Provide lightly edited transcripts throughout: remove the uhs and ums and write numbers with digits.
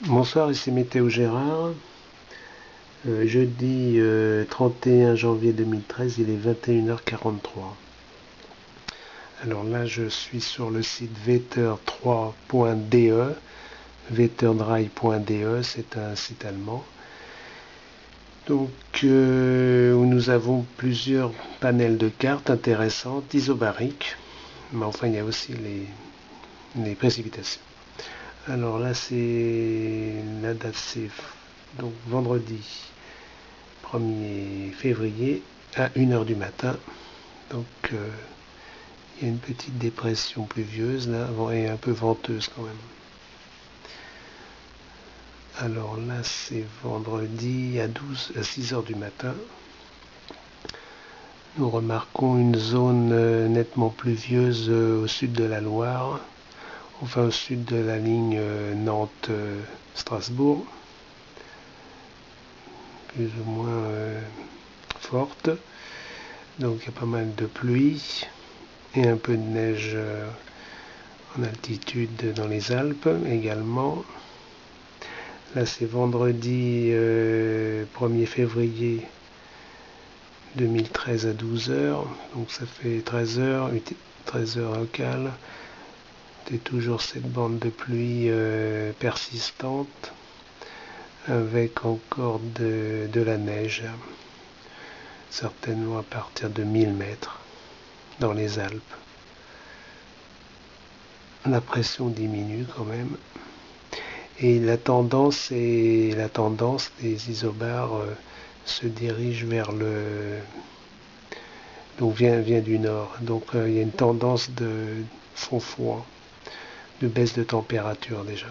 Bonsoir, ici Météo Gérard. Jeudi 31 janvier 2013, il est 21h43. Alors là, je suis sur le site vetter3.de, vetterdry.de, c'est un site allemand. Donc, où nous avons plusieurs panels de cartes intéressantes, isobariques, mais enfin, il y a aussi les précipitations. Alors là, la date, c'est donc vendredi 1er février à 1h du matin. Donc il y a une petite dépression pluvieuse là, et un peu venteuse quand même. Alors là, c'est vendredi à 6h du matin. Nous remarquons une zone nettement pluvieuse au sud de la Loire, enfin au sud de la ligne Nantes-Strasbourg, plus ou moins forte. Donc il y a pas mal de pluie et un peu de neige en altitude dans les Alpes également. Là c'est vendredi 1er février 2013 à 12h, donc ça fait 13h locales. C'est toujours cette bande de pluie persistante avec encore de la neige, certainement à partir de 1000 mètres dans les Alpes. La pression diminue quand même. Et la tendance des isobars se dirige vers donc vient du nord. Donc il y a une tendance de fond froid, de baisse de température déjà.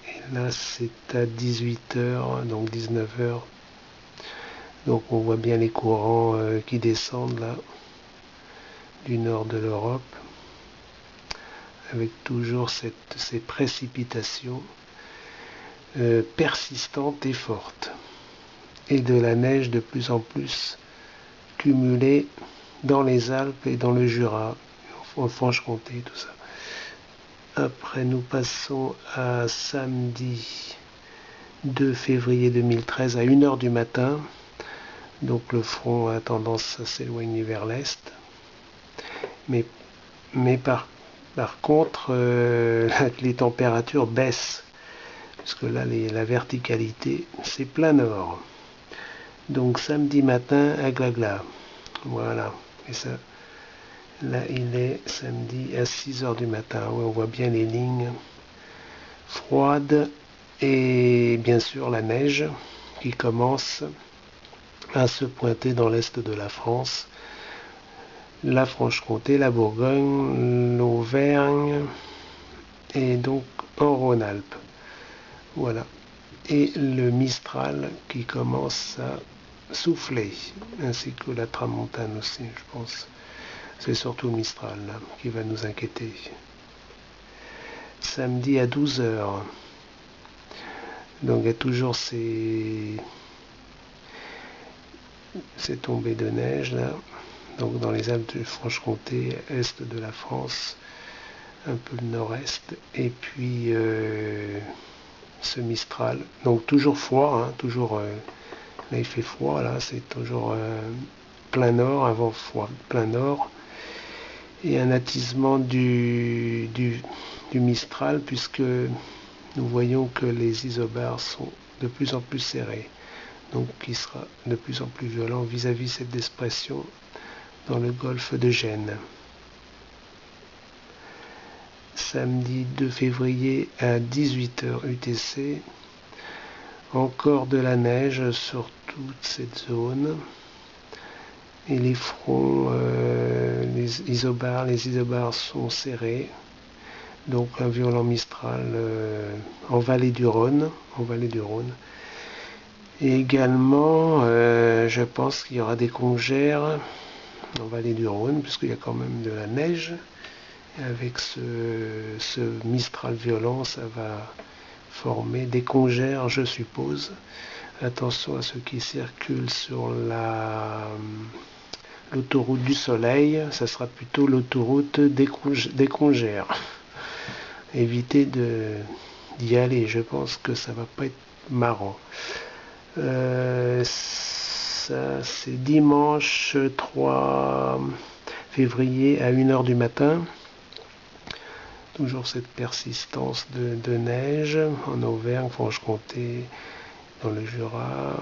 Et là c'est à 18h, donc 19h. Donc on voit bien les courants qui descendent là du nord de l'Europe, avec toujours ces précipitations persistantes et fortes, et de la neige de plus en plus cumulée dans les Alpes et dans le Jura, en Franche-Comté, tout ça. Après, nous passons à samedi 2 février 2013 à 1h du matin. Donc le front a tendance à s'éloigner vers l'est. Mais par contre, les températures baissent, parce que là, la verticalité, c'est plein nord. Donc samedi matin à Glagla. Voilà. Et ça, là, il est samedi à 6h du matin. Ouais, on voit bien les lignes froides et bien sûr la neige qui commence à se pointer dans l'est de la France. La Franche-Comté, la Bourgogne, l'Auvergne et donc en Rhône-Alpes. Voilà. Et le Mistral qui commence à souffler, ainsi que la Tramontane aussi, je pense. C'est surtout le Mistral là, qui va nous inquiéter. Samedi à 12h. Donc il y a toujours ces tombées de neige là. Donc dans les Alpes de Franche-Comté, est de la France, un peu le nord-est, et puis ce Mistral. Donc toujours froid, hein, toujours là il fait froid, là c'est toujours plein nord, avant froid, plein nord, et un attisement du Mistral, puisque nous voyons que les isobars sont de plus en plus serrés, donc qui sera de plus en plus violent vis-à-vis cette dépression dans le golfe de Gênes. Samedi 2 février à 18h UTC, encore de la neige sur toute cette zone, et les fronts, les isobars sont serrés, donc un violent Mistral en vallée du Rhône, et également je pense qu'il y aura des congères en vallée du Rhône, puisqu'il y a quand même de la neige. Et avec ce Mistral violent, ça va former des congères, je suppose. Attention à ceux qui circulent sur l'autoroute du Soleil, ça sera plutôt l'autoroute des congères. Évitez d'y aller. Je pense que ça va pas être marrant. Ça, c'est dimanche 3 février à 1h du matin. Toujours cette persistance de neige en Auvergne, Franche-Comté, dans le Jura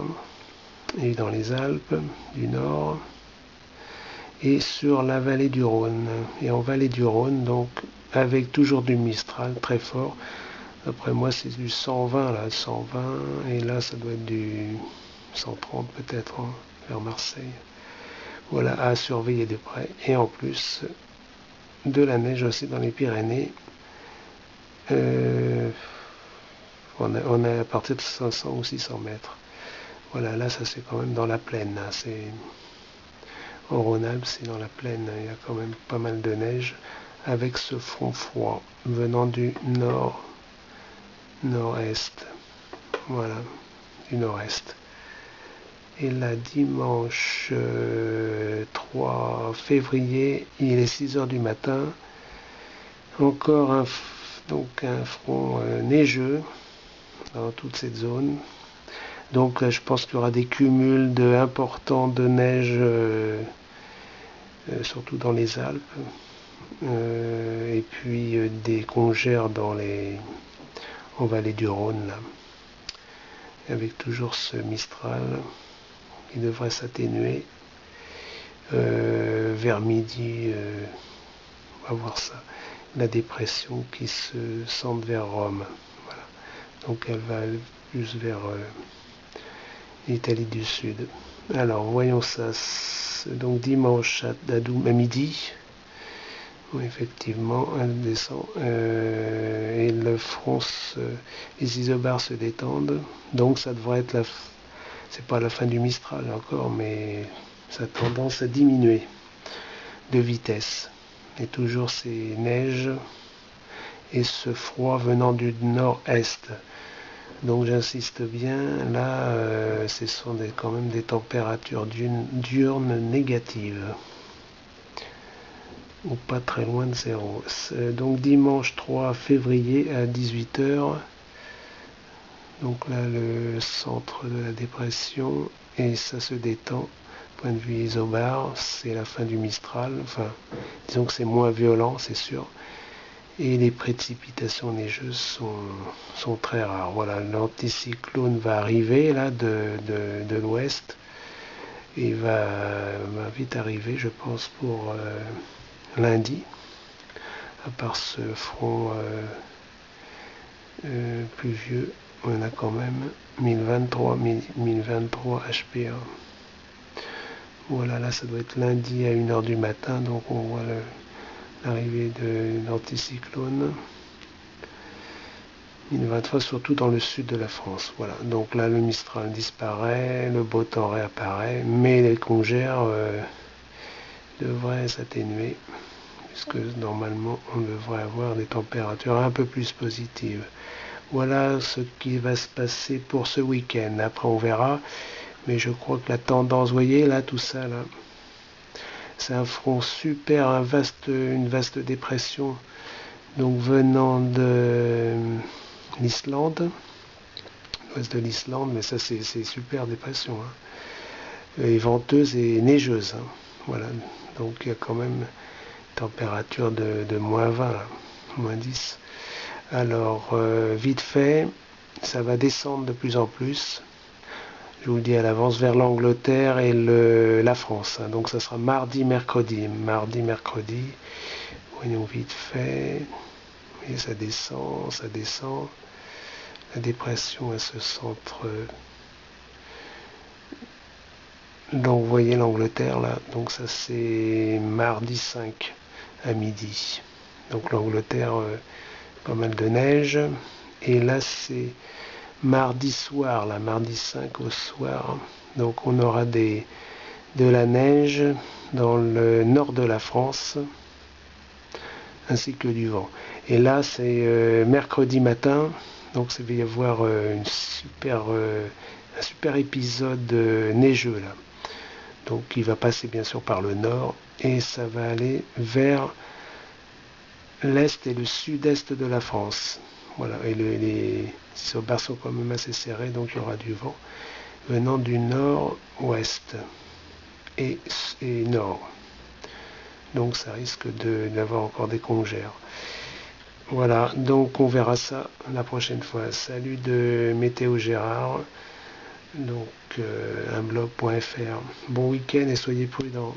et dans les Alpes du Nord. Et sur la vallée du Rhône. Et en vallée du Rhône, donc avec toujours du Mistral très fort. Après moi, c'est du 120 là, 120, et là ça doit être du 130 peut-être, hein, vers Marseille. Voilà, à surveiller de près. Et en plus, de la neige aussi dans les Pyrénées. On est à partir de 500 ou 600 mètres. Voilà, là ça c'est quand même dans la plaine. Là, c'est en Rhône-Alpes, c'est dans la plaine. Il y a quand même pas mal de neige avec ce front froid venant du nord-est. Voilà, du nord-est. Et là, dimanche 3 février, il est 6h du matin. Encore un front neigeux dans toute cette zone. Donc là, je pense qu'il y aura des cumuls importants de neige, surtout dans les Alpes. Et puis des congères en vallée du Rhône, là. Avec toujours ce Mistral qui devrait s'atténuer vers midi. On va voir ça. La dépression qui se centre vers Rome. Voilà. Donc elle va plus vers l'Italie du Sud. Alors voyons ça. Donc dimanche à midi. Oui, effectivement, elle descend. Et le front, les isobars se détendent. Donc ça devrait être c'est pas la fin du Mistral encore, mais ça a tendance à diminuer de vitesse. Et toujours ces neiges et ce froid venant du nord-est. Donc j'insiste bien, là ce sont quand même des températures diurnes négatives, ou pas très loin de zéro. Donc dimanche 3 février à 18h, donc là le centre de la dépression, et ça se détend. Point de vue isobar, c'est la fin du Mistral, enfin disons que c'est moins violent, c'est sûr, et les précipitations neigeuses sont très rares. Voilà, l'anticyclone va arriver là de l'ouest, et va vite arriver, je pense, pour lundi, à part ce front pluvieux. On a quand même 1023 HPA. Voilà, là ça doit être lundi à 1h du matin, donc on voit l'arrivée de l'anticyclone. 1023, surtout dans le sud de la France. Voilà, donc là le Mistral disparaît, le beau temps réapparaît, mais les congères devraient s'atténuer, puisque normalement on devrait avoir des températures un peu plus positives. Voilà ce qui va se passer pour ce week-end. Après on verra, mais je crois que la tendance, vous voyez là, tout ça là, c'est un front super, une vaste dépression, donc venant de l'Islande, l'ouest de l'Islande, mais ça c'est super dépression, hein, et venteuse et neigeuse, hein. Voilà, donc il y a quand même température de moins 20, là, moins 10. Alors vite fait, ça va descendre de plus en plus. Je vous le dis à l'avance, vers l'Angleterre et la France. Hein. Donc ça sera mardi, mercredi. Mardi, mercredi. Voyons vite fait. Et ça descend, ça descend. La dépression, elle se centre. Donc vous voyez l'Angleterre là. Donc ça c'est mardi 5 à midi. Donc l'Angleterre, pas mal de neige. Et là c'est mardi soir, là, mardi 5 au soir. Donc on aura de la neige dans le nord de la France, ainsi que du vent. Et là c'est mercredi matin, donc il va y avoir un super épisode neigeux là. Donc il va passer bien sûr par le nord, et ça va aller vers l'est et le sud-est de la France. Voilà, et les barres sont quand même assez serrées, donc il y aura du vent venant du nord-ouest et nord. Donc ça risque d'avoir encore des congères. Voilà, donc on verra ça la prochaine fois. Salut de Météo Gérard, donc unblog.fr. Bon week-end et soyez prudents.